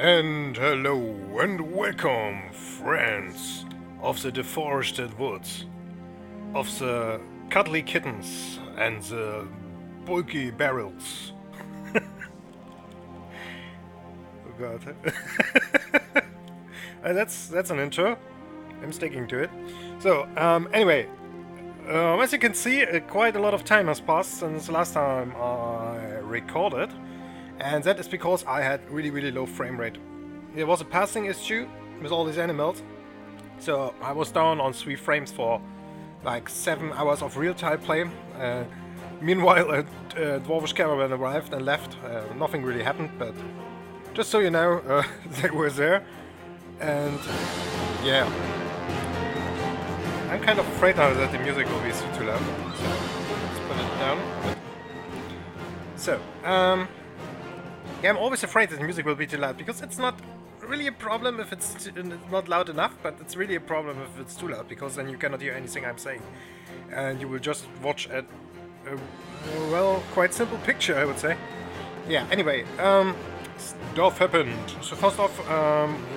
And hello and welcome, friends of the deforested woods, of the cuddly kittens and the bulky barrels. Oh god. That's an intro. I'm sticking to it. So, anyway, as you can see, quite a lot of time has passed since the last time I recorded. And that is because I had really low frame rate. There was a passing issue with all these animals, so I was down on 3 frames for like 7 hours of real-time play. Meanwhile, a Dwarf-Elvish caravan arrived and left. Nothing really happened, but just so you know, they were there. And yeah, I'm kind of afraid now that the music will be too loud, so let's put it down. So, yeah, I'm always afraid that the music will be too loud, because it's not really a problem if it's not loud enough, but it's really a problem if it's too loud, because then you cannot hear anything I'm saying. And you will just watch a well, quite simple picture, I would say. Yeah, anyway, stuff happened. So first off,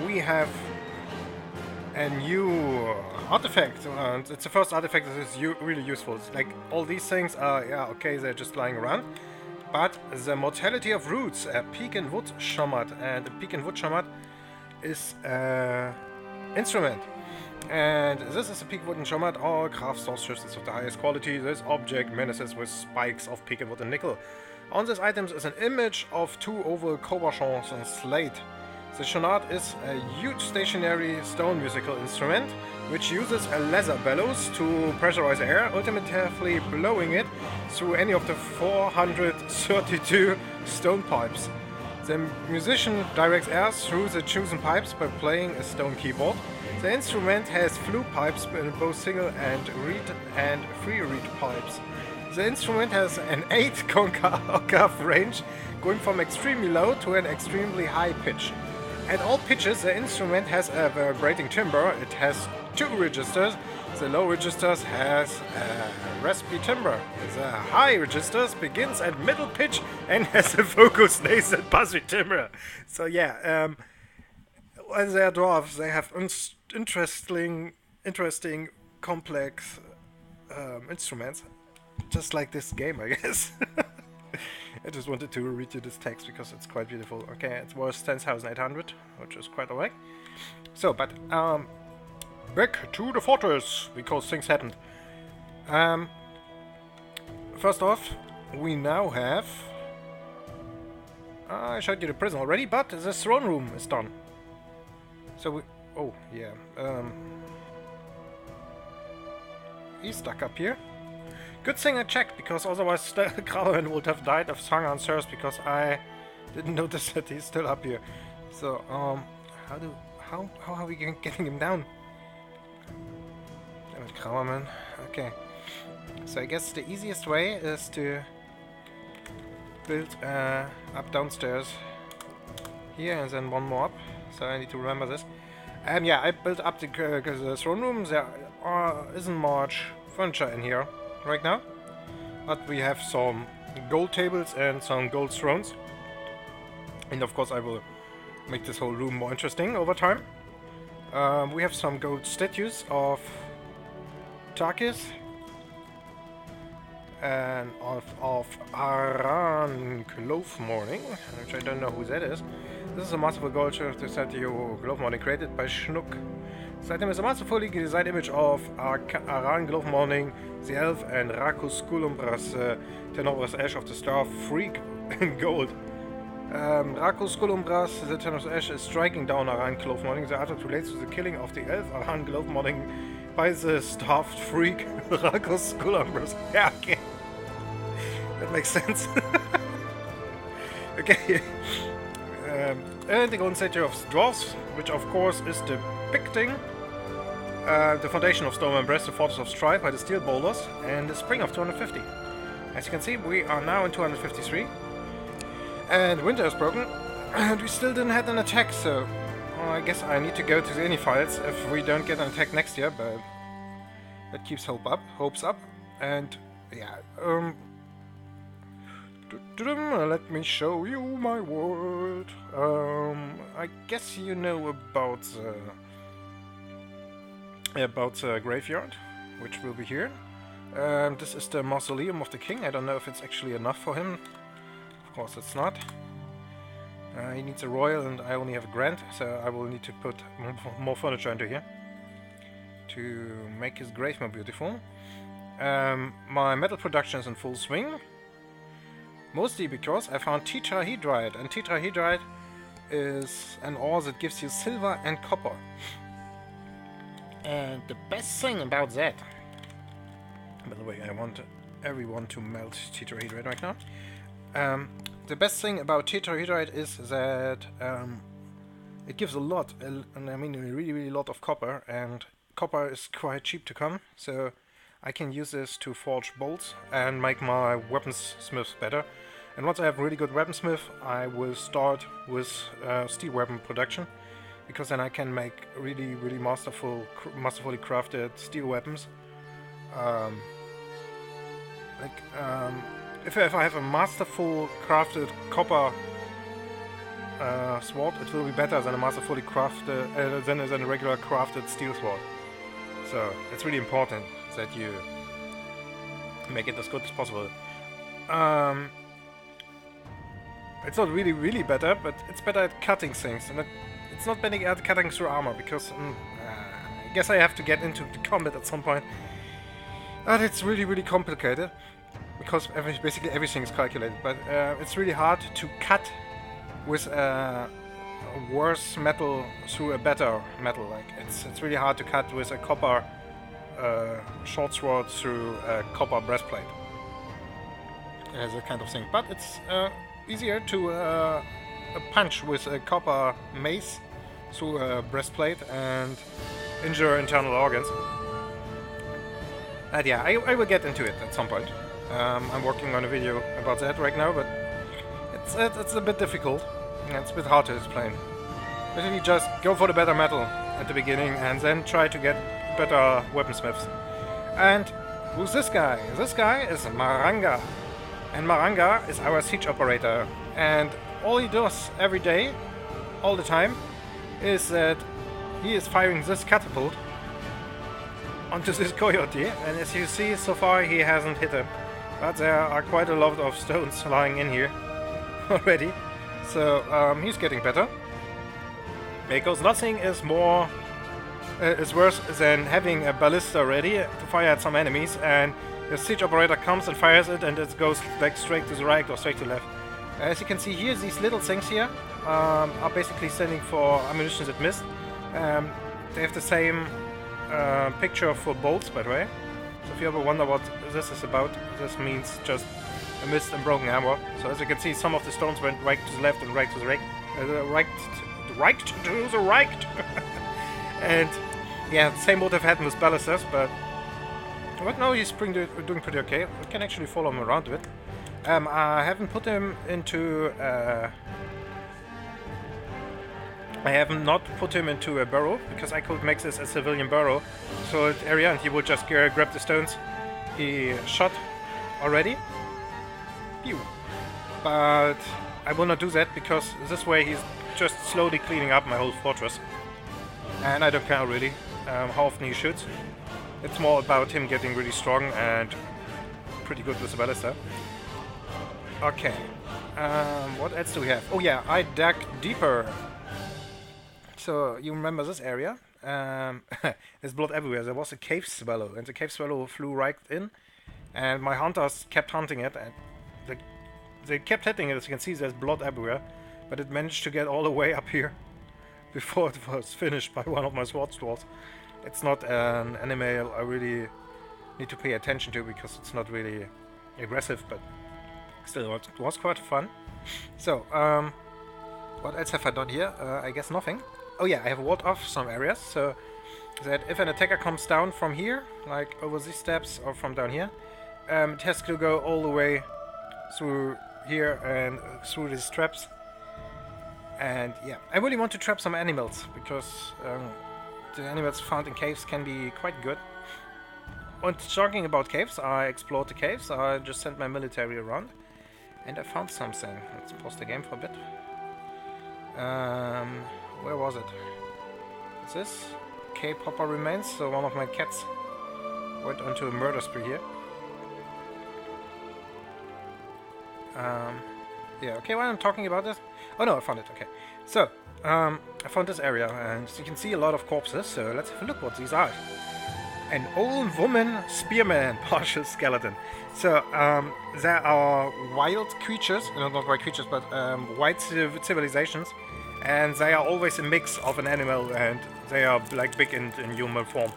we have a new artifact, and it's the first artifact that is really useful. It's like, all these things are, yeah, okay, they're just lying around. But the mortality of roots, a peak and wood shamat, and a peak and wood shamat is an instrument. And this is a peak wood and shamat. All craft sorceries is of the highest quality. This object menaces with spikes of peak and wood and nickel. On this item is an image of 2 oval cabochons on slate. The shonat is a huge stationary stone musical instrument which uses a leather bellows to pressurize air, ultimately blowing it through any of the 432 stone pipes. The musician directs air through the chosen pipes by playing a stone keyboard. The instrument has flute pipes in both single and reed and free reed pipes. The instrument has an 8 octave range, going from extremely low to an extremely high pitch. At all pitches, the instrument has a vibrating timbre. It has 2 registers. The low registers has a raspy timbre. The high registers begins at middle pitch and has a focus nasal buzzing timbre. So yeah, when they are dwarves, they have interesting, complex instruments, just like this game, I guess. I just wanted to read you this text because it's quite beautiful. Okay, it was 10,800, which is quite alright. So, but back to the fortress, because things happened. First off, we now have... I showed you the prison already, but the throne room is done. So we... Oh, yeah. He's stuck up here. Good thing I checked, because otherwise the caravan would have died of hunger and thirst, because I didn't notice that he's still up here. So, how are we getting him down? Damn it, caravan. Okay. So I guess the easiest way is to build up downstairs here, and then one more up. So I need to remember this. Yeah, I built up the throne room. There isn't much furniture in here right now, but we have some gold tables and some gold thrones, and of course I will make this whole room more interesting over time. We have some gold statues of Takis and of Aran Glovemourning, which I don't know who that is. This is a masterful gold statue Glovemourning created by Schnook. This item is a masterfully designed image of Aran Glovemourning, the elf, and Stoneembraced, Tenebrous Ash of the Star Freak in gold. Stoneembraced, the Tenebrous Ash, is striking down Aran Glovemourning. The artwork relates to the killing of the elf Aran Glovemourning by the starved freak Stoneembraced. Yeah, okay. That makes sense. Okay. And the golden statue of dwarves, which of course is depicting the foundation of Stoneembraced, the fortress of strife by the steel boulders, and the spring of 250. As you can see, we are now in 253, and winter is broken, and we still didn't have an attack, so I guess I need to go to the any files if we don't get an attack next year, but that keeps hopes up, and yeah, let me show you my world. I I guess you know about the graveyard, which will be here. This is the mausoleum of the king. I don't know if it's actually enough for him. Of course it's not. He needs a royal and I only have a grand, so I will need to put more furniture into here to make his grave more beautiful. My metal production is in full swing, mostly because I found tetrahedrite, and tetrahedrite is an ore that gives you silver and copper. And the best thing about that, by the way, I want everyone to melt tetrahedrite right now. The best thing about tetrahedrite is that it gives a lot, and I mean a really lot of copper, and copper is quite cheap to come, so I can use this to forge bolts and make my weaponsmiths better. And once I have a really good weaponsmith, I will start with steel weapon production, because then I can make really masterfully crafted steel weapons. If I have a masterful crafted copper sword, it will be better than a masterfully crafted than a regular crafted steel sword. So it's really important that you make it as good as possible. It's not really better, but it's better at cutting things, and it's not better at cutting through armor, because I guess I have to get into the combat at some point. But it's really complicated, because basically everything is calculated. But it's really hard to cut with a worse metal through a better metal. Like it's really hard to cut with a copper short sword through a copper breastplate. That kind of thing. But it's easier to punch with a copper mace through a breastplate and injure internal organs. And yeah, I will get into it at some point. I'm working on a video about that right now, but it's a bit difficult. It's a bit hard to explain. Basically, just go for the better metal at the beginning and then try to get better weaponsmiths. And who's this guy? This guy is Maranga. And Maranga is our siege operator. And all he does every day, all the time, is that he is firing this catapult onto this coyote. And as you see, so far he hasn't hit him. But there are quite a lot of stones lying in here already. So he's getting better. Because nothing is worse than having a ballista ready to fire at some enemies, and the siege operator comes and fires it, and it goes like straight to the right or straight to the left. As you can see here, these little things here are basically standing for ammunition that missed. They have the same picture for bolts, by the way. So if you ever wonder what this is about, this means just a missed and broken armor. So as you can see, some of the stones went right to the left and right to the right. Right to the right. And yeah, the same would have happened with ballistas, but now he's doing pretty okay. We can actually follow him around a bit. I haven't put him into I have not put him into a burrow, because I could make this a civilian burrow so area, and he would just grab the stones he shot already. Pew. But I will not do that, because this way he's just slowly cleaning up my whole fortress. And I don't care really how often he shoots. It's more about him getting really strong and pretty good with the ballista. Okay. What else do we have? Oh yeah, I dug deeper. So you remember this area? There's blood everywhere. There was a cave swallow, and the cave swallow flew right in, and my hunters kept hunting it, and they kept hitting it. As you can see, there's blood everywhere, but it managed to get all the way up here before it was finished by one of my sword swords. It's not an animal I really need to pay attention to, because it's not really aggressive, but still it was quite fun. So, what else have I done here? I guess nothing. Oh yeah, I have walled off some areas, so that if an attacker comes down from here, like over these steps or from down here, it has to go all the way through here and through these traps. And yeah, I really want to trap some animals, because the animals found in caves can be quite good. And talking about caves, I explored the caves. I just sent my military around, and I found something. Let's pause the game for a bit. Where was it? Is this? Cape Hopper remains, so one of my cats went onto a murder spree here. Yeah, okay, while I'm talking about this... Oh no, I found it, okay. So, I found this area, and you can see a lot of corpses, so let's have a look what these are. An old woman spearman, partial skeleton. So, there are wild creatures, no, not wild creatures, but wild civilizations, and they are always a mix of an animal, and they are like big in human form.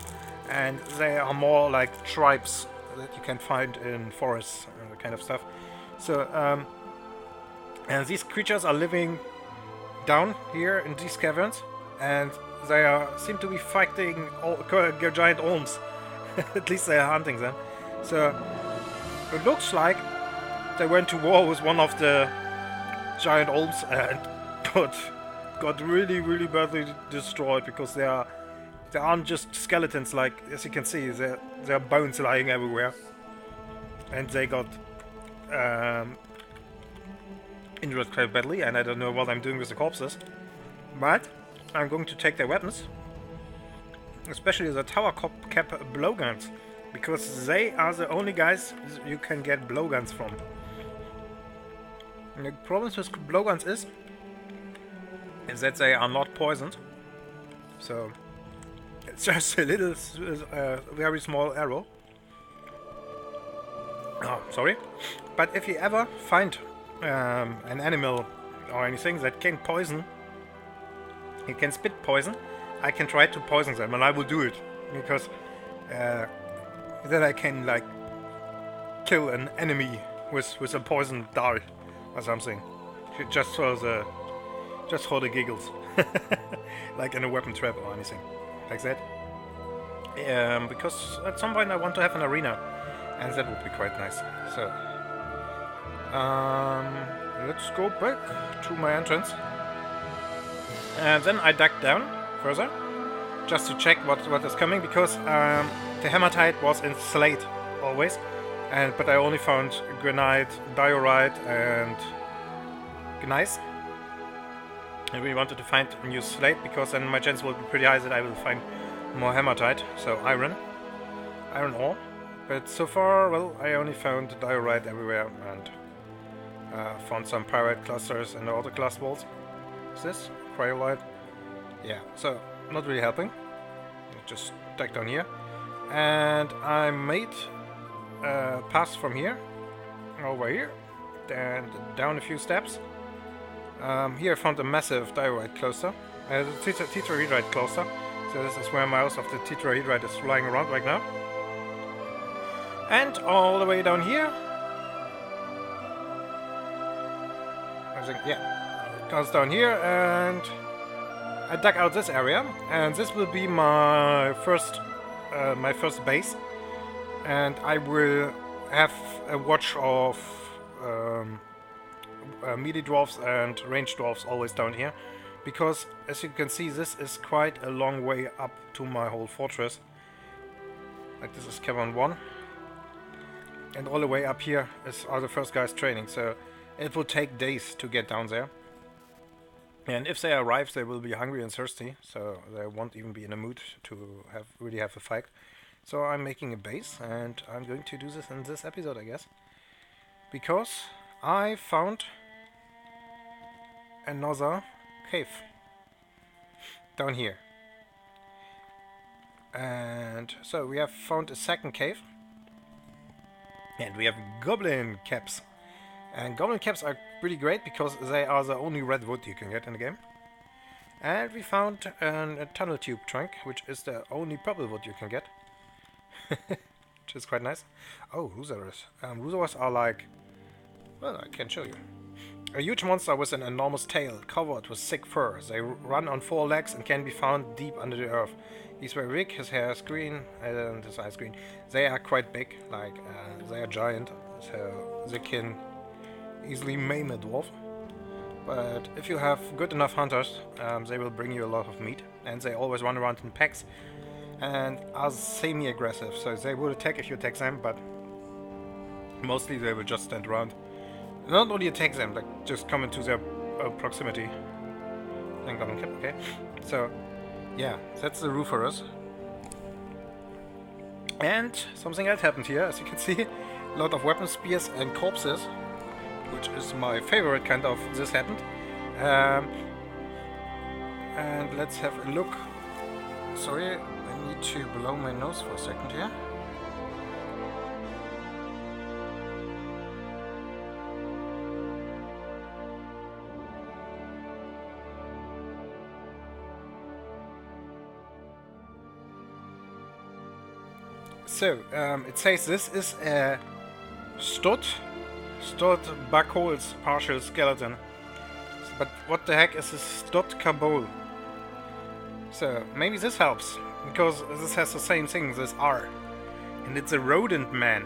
And they are more like tribes that you can find in forests, kind of stuff. So, and these creatures are living down here in these caverns, and they seem to be fighting giant orms. At least they are hunting them. So it looks like they went to war with one of the giant orms and got really, really badly destroyed, because they aren't just skeletons. Like, as you can see, there are bones lying everywhere, and they got injured quite badly, and I don't know what I'm doing with the corpses, but I'm going to take their weapons, especially the tower cap blowguns, because they are the only guys you can get blowguns from. And the problem with blowguns is that they are not poisoned, so it's just a little, very small arrow. Oh, sorry. But if you ever find an animal or anything that can poison, it can spit poison, I can try to poison them, and I will do it, because then I can like kill an enemy with a poison dart or something, just for the giggles, like in a weapon trap or anything like that. Because at some point I want to have an arena, and that would be quite nice. So let's go back to my entrance, and then I dug down further just to check what is coming, because the hematite was in slate always, but I only found granite, diorite, and gneiss. I really wanted to find a new slate, because then my chance will be pretty high that I will find more hematite, so iron ore. But so far, well, I only found diorite everywhere, and found some pyrite clusters and other glass walls. Is this cryolite? Yeah, so not really helping. Just dug down here, and I made a pass from here over here and down a few steps. Here I found a massive diorite cluster, tetrahedrite cluster. So this is where most of the tetrahedrite is flying around right now. And all the way down here, I think, yeah, it goes down here, and I dug out this area, and this will be my first base, and I will have a watch of melee dwarfs and ranged dwarfs always down here, because as you can see, this is quite a long way up to my whole fortress. Like, this is cavern 1, and all the way up here are the first guys training, so it will take days to get down there. And if they arrive, they will be hungry and thirsty, so they won't even be in a mood to really have a fight. So I'm making a base, and I'm going to do this in this episode, I guess, because I found another cave down here. And so we have found a second cave, and we have goblin caps. And goblin caps are pretty great because they are the only red wood you can get in the game. And we found a tunnel tube trunk, which is the only purple wood you can get. Which is quite nice. Oh, Huzaras. Huzaras are like... Well, I can show you. A huge monster with an enormous tail, covered with thick fur. They run on 4 legs and can be found deep under the earth. He's very big, his hair is green, and his eyes green. They are quite big, like, they are giant, so they can easily maim a dwarf. But if you have good enough hunters, they will bring you a lot of meat, and they always run around in packs and are semi-aggressive, so they will attack if you attack them, but mostly they will just stand around. Not only attack them, like just come into their proximity. Goblin Cap, okay. So, yeah, that's the roof for us. And something else happened here, as you can see. A lot of weapon spears and corpses, which is my favorite kind of this happened. And let's have a look. Sorry, I need to blow my nose for a second here. So, it says this is a stud Buckholes partial skeleton. But what the heck is a stud Kabul? So, maybe this helps, because this has the same thing, this R. And it's a rodent man.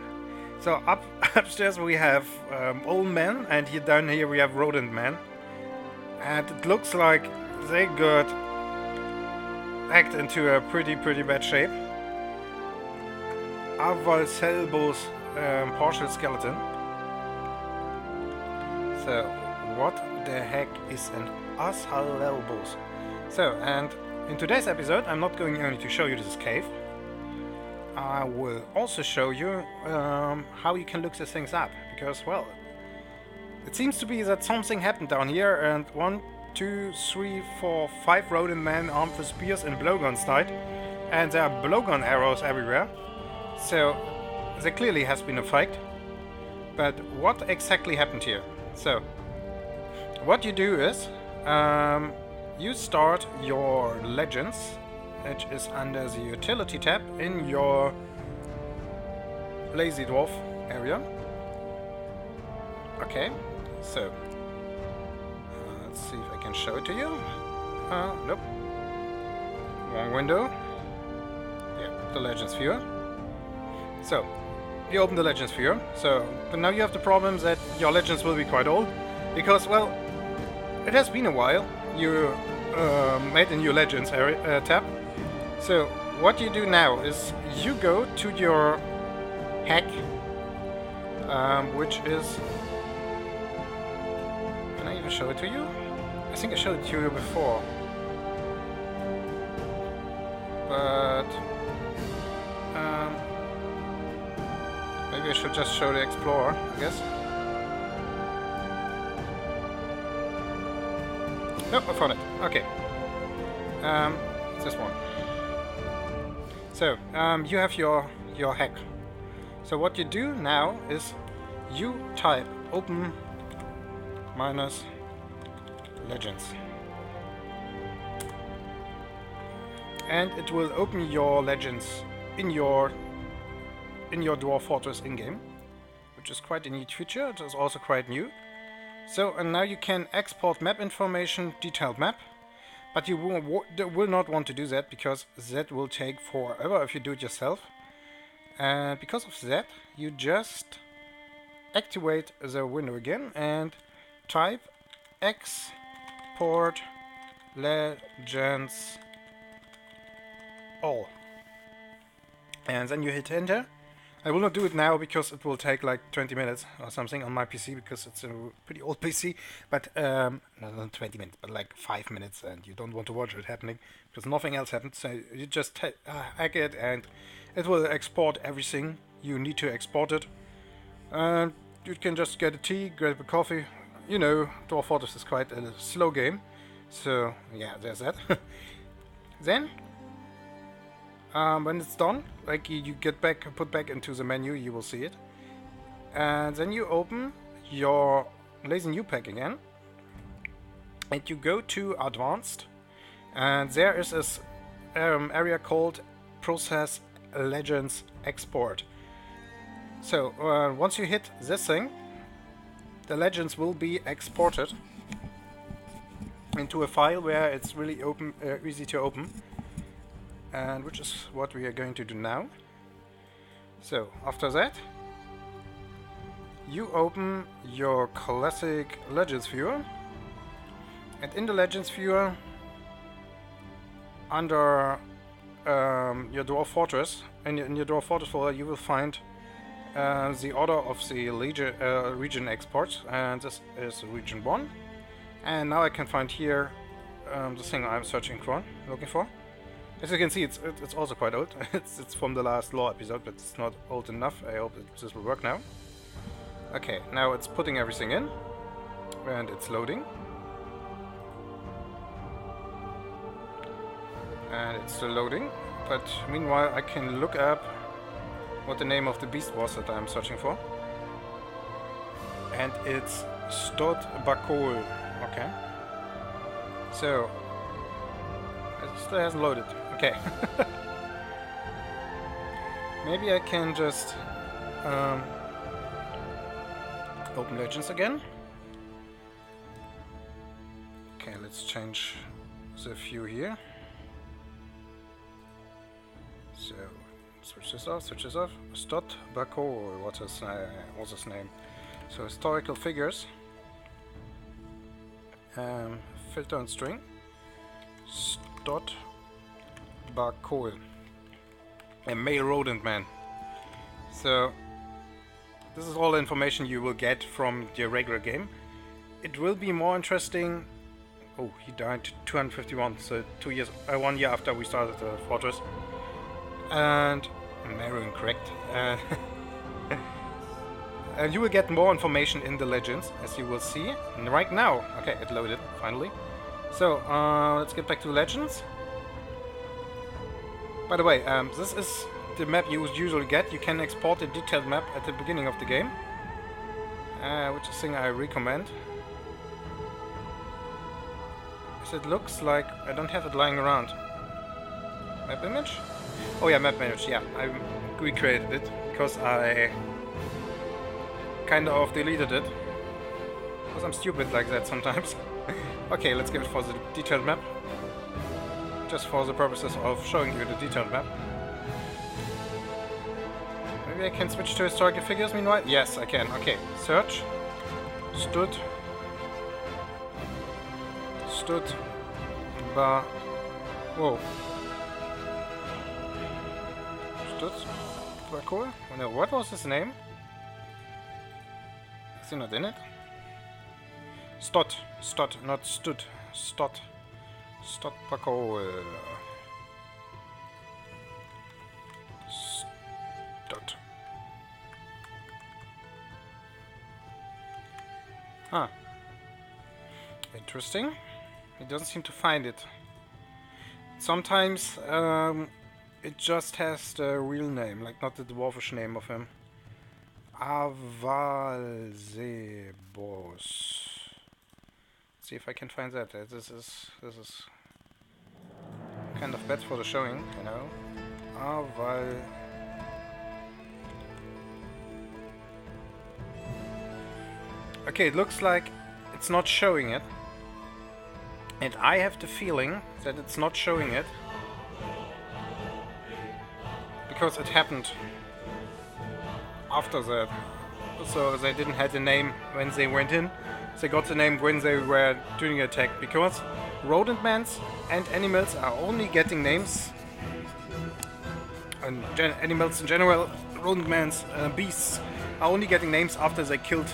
So, upstairs we have old man, and here down here we have rodent man. And it looks like they got hacked into a pretty bad shape. Avalselbos partial skeleton. So, what the heck is an Avalselbos? So, and in today's episode, I'm not going only to show you this cave. I will also show you how you can look these things up, because, well, it seems to be that something happened down here, and 1, 2, 3, 4, 5 rodent men armed with spears and blowguns died, and there are blowgun arrows everywhere. So, there clearly has been a fight. But what exactly happened here? So, what you do is, you start your legends, which is under the utility tab in your lazy dwarf area. Okay, so, let's see if I can show it to you. Nope. Wrong window. Yeah, the legends viewer. So, you open the Legends viewer. So, but now you have the problem that your Legends will be quite old, because, well, it has been a while. You made a new Legends area, tab. So, what you do now is you go to your hack, which is... Can I even show it to you? I think I showed it to you before. But... maybe I should just show the Explorer, I guess. Nope, I found it. Okay. It's this one. So, you have your hack. So what you do now is you type open minus legends. And it will open your legends in your Dwarf Fortress in-game, which is quite a neat feature. It is also quite new. So, and now you can export map information, detailed map, but you will not want to do that, because that will take forever if you do it yourself. And because of that, you just activate the window again and type export legends all. And then you hit enter. I will not do it now because it will take like 20 minutes or something on my PC, because it's a pretty old PC, but not 20 minutes, but like 5 minutes, and you don't want to watch it happening because nothing else happened. So you just hack it and it will export everything you need to export it. And you can just get a tea, grab a coffee. You know, Dwarf Fortress is quite a slow game, so yeah, there's that. Then when it's done, like you put back into the menu, you will see it. And then you open your Lazy New Pack again. And you go to Advanced. And there is this area called Process Legends Export. So, once you hit this thing, the legends will be exported into a file where it's really easy to open. And which is what we are going to do now. So, after that, you open your classic Legends viewer, and in the Legends viewer, under your Dwarf Fortress, in your Dwarf Fortress folder, you will find the order of the region exports, and this is region 1. And now I can find here the thing I'm looking for. As you can see, it's also quite old. it's from the last lore episode, but it's not old enough. I hope this will work now. Okay, now it's putting everything in, and it's loading. And it's still loading, but meanwhile I can look up what the name of the beast was that I'm searching for. And it's Stoneembraced. Okay. So, it still hasn't loaded. Okay. Maybe I can just open Legends again. Okay, let's change the view here. So, switch this off, Stoneembraced, or what's his name? So, historical figures. Filter and string. Stoneembraced. A male rodent man. So, this is all the information you will get from the regular game. It will be more interesting. Oh, he died 251, so 1 year after we started the fortress. And Marion, correct. And you will get more information in the legends, as you will see. And right now, okay, it loaded finally. So let's get back to the legends. By the way, this is the map you usually get. You can export a detailed map at the beginning of the game, which is a thing I recommend. As it looks like I don't have it lying around. Map image? Oh yeah, map image, yeah. I recreated it because I kind of deleted it. Because I'm stupid like that sometimes. Okay, let's give it for the detailed map. Just for the purposes of showing you the detailed map. Maybe I can switch to historical figures meanwhile? Yes, I can. Okay, search. Whoa. Stoneembraced? No, what was his name? Is he not in it? Stot, not stood. Stoneembraced. Stot. Huh. Interesting. It doesn't seem to find it. Sometimes it just has the real name, like not the Dwarf-Elvish name of him. Avalzebos. See if I can find that. This is kind of bad for the showing, you know. Okay, it looks like it's not showing it. And I have the feeling that it's not showing it because it happened after that. So they didn't have the name when they went in. They got the name when they were doing the attack, because rodentmans and animals are only getting names, and animals in general, rodentmans, beasts, are only getting names after they killed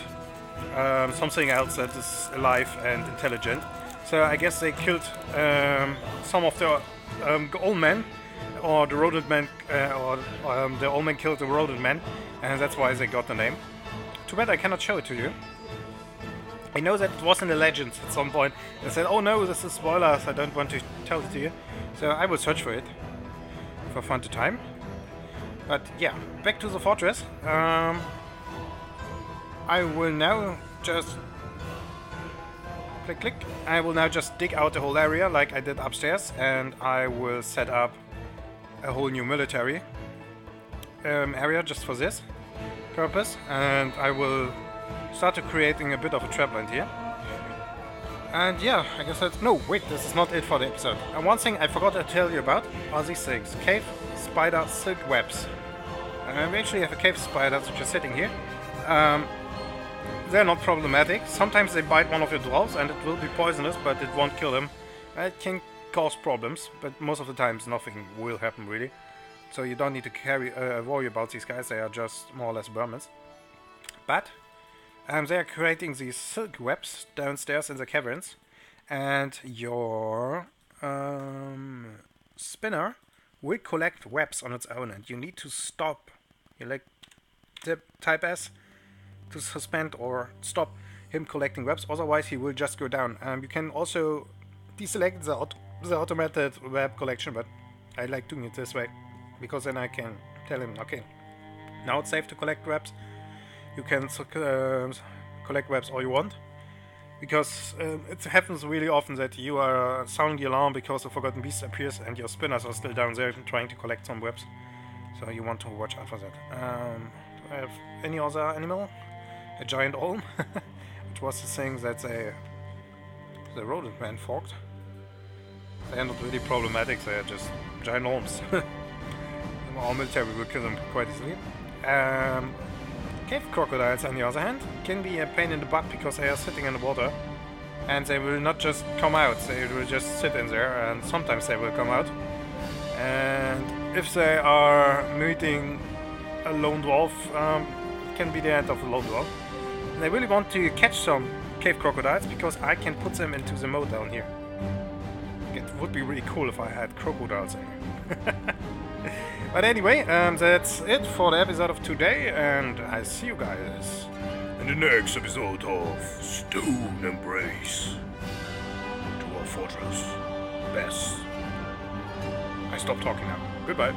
something else that is alive and intelligent. So I guess they killed some of the old men, or the rodent man, or the old man killed the rodent man, and that's why they got the name. Too bad I cannot show it to you. I know that it was in the legends at some point. I said, oh no, this is spoilers, I don't want to tell it to you. So I will search for it for fun to time. But yeah, back to the fortress. I will now just click. I will now just dig out the whole area like I did upstairs, and I will set up a whole new military area just for this purpose, and I will start to creating a bit of a trapland here. And yeah, I guess that's... No, wait, this is not it for the episode. And one thing I forgot to tell you about are these things. Cave spider silk webs. We actually have a cave spider which is sitting here. They're not problematic. Sometimes they bite one of your dwarves and it will be poisonous, but it won't kill them. It can cause problems, but most of the times nothing will happen really. So you don't need to worry about these guys, they are just more or less vermins. But they are creating these silk webs downstairs in the caverns, and your spinner will collect webs on its own, and you need to stop. You like type S to suspend or stop him collecting webs, otherwise he will just go down. You can also deselect the automated web collection, but I like doing it this way because then I can tell him, okay, now it's safe to collect webs. You can collect webs all you want, because it happens really often that you are sounding the alarm because a forgotten beast appears and your spinners are still down there trying to collect some webs. So you want to watch out for that. Do I have any other animal? A giant olm, which was the thing that the rodent man forked. They are not really problematic, they are just giant olms. Our military will kill them quite easily. Cave crocodiles, on the other hand, can be a pain in the butt because they are sitting in the water and they will not just come out, they will just sit in there, and sometimes they will come out. And if they are meeting a lone dwarf, it can be the end of a lone dwarf. And I really want to catch some cave crocodiles because I can put them into the moat down here. It would be really cool if I had crocodiles in here. But anyway, that's it for the episode of today, and I see you guys in the next episode of Stoneembraced. To our fortress. Best. I stop talking now. Goodbye.